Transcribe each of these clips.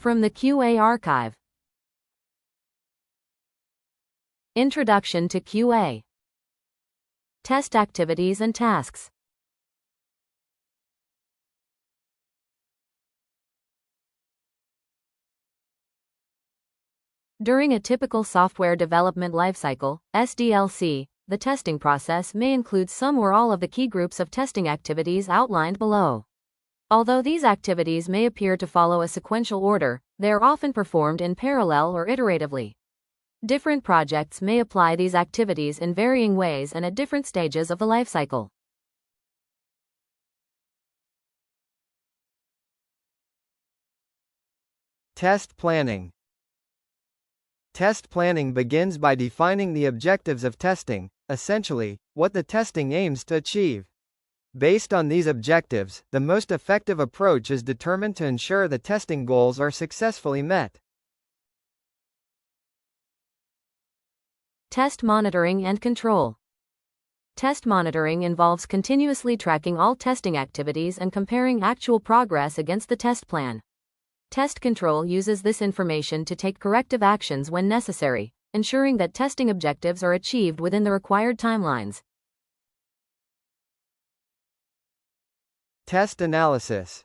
From the QA Archive. Introduction to QA. Test activities and tasks. During a typical software development lifecycle, SDLC, the testing process may include some or all of the key groups of testing activities outlined below. Although these activities may appear to follow a sequential order, they are often performed in parallel or iteratively. Different projects may apply these activities in varying ways and at different stages of the lifecycle. Test planning. Test planning begins by defining the objectives of testing, essentially, what the testing aims to achieve. Based on these objectives, the most effective approach is determined to ensure the testing goals are successfully met. Test monitoring and control. Test monitoring involves continuously tracking all testing activities and comparing actual progress against the test plan. Test control uses this information to take corrective actions when necessary, ensuring that testing objectives are achieved within the required timelines. Test analysis.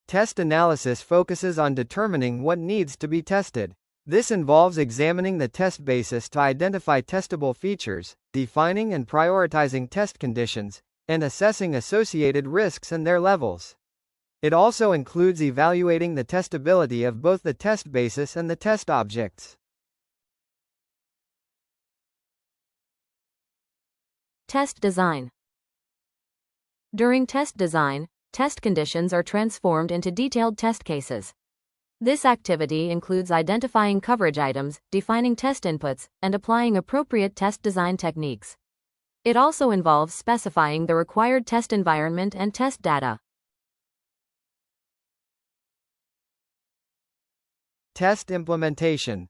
Test analysis focuses on determining what needs to be tested. This involves examining the test basis to identify testable features, defining and prioritizing test conditions, and assessing associated risks and their levels. It also includes evaluating the testability of both the test basis and the test objects. Test design. During test design, test conditions are transformed into detailed test cases. This activity includes identifying coverage items, defining test inputs, and applying appropriate test design techniques. It also involves specifying the required test environment and test data. Test implementation.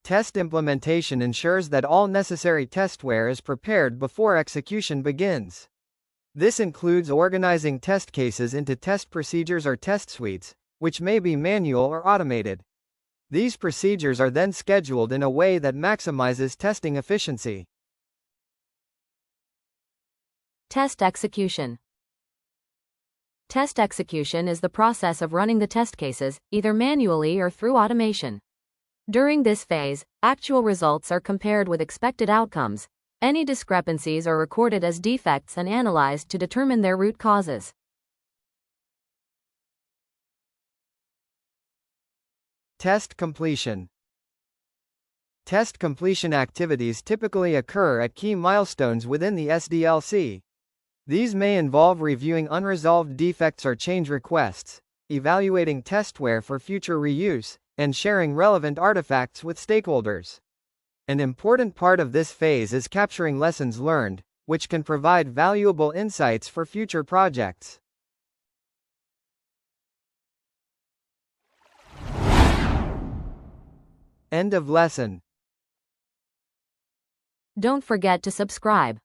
Test implementation ensures that all necessary testware is prepared before execution begins. This includes organizing test cases into test procedures or test suites, which may be manual or automated. These procedures are then scheduled in a way that maximizes testing efficiency. Test execution. Test execution is the process of running the test cases, either manually or through automation. During this phase, actual results are compared with expected outcomes. Any discrepancies are recorded as defects and analyzed to determine their root causes. Test completion. Test completion activities typically occur at key milestones within the SDLC. These may involve reviewing unresolved defects or change requests, evaluating testware for future reuse, and sharing relevant artifacts with stakeholders. An important part of this phase is capturing lessons learned, which can provide valuable insights for future projects. End of lesson. Don't forget to subscribe.